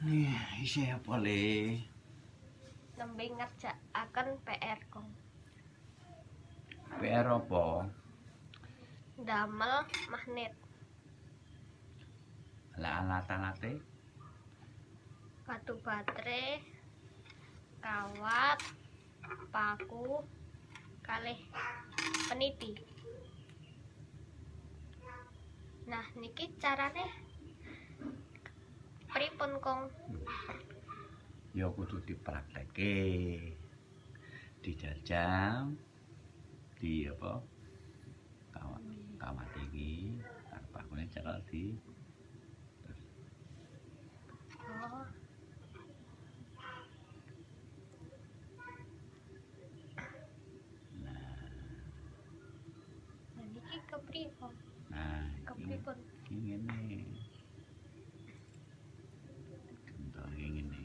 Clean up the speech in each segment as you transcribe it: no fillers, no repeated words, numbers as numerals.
Nih, isih apa le? Nembe ngerjakaken PR kong. PR apa? Damel magnet. Lah alat-alate? Batu baterai, kawat, paku, kalih peniti. Nah, niki carane pripun kong? Ya kudu dipraktekke. Dijajal di apa? Kawat iki arep pakune cekel di Oh, nah niki kepripun? nah Kepripun? iki ngene. Contoh ngene.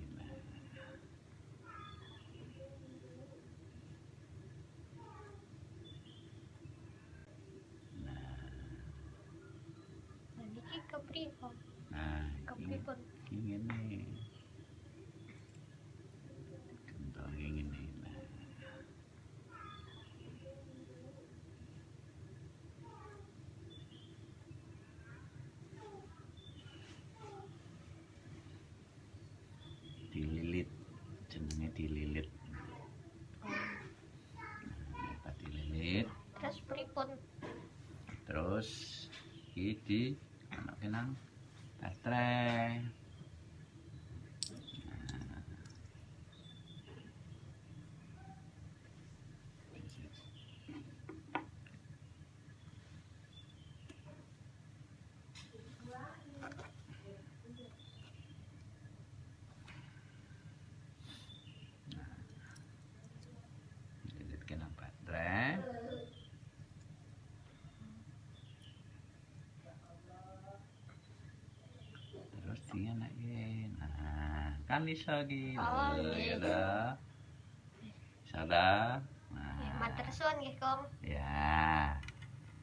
Nah niki kepripun? Nah, Kepripun? iki ngene. Contoh ngene. Dililit, jenenge dililit. Nah, dililit. Terus pripun? Terus iki di anoke nang baterai. Dililit ke nang baterai. Terus dienake. Nah, kan iso iki. Oh, Ya nggih. dah. Iso dah. Nggih, Nah, matur suwun nggih, Kong. ya.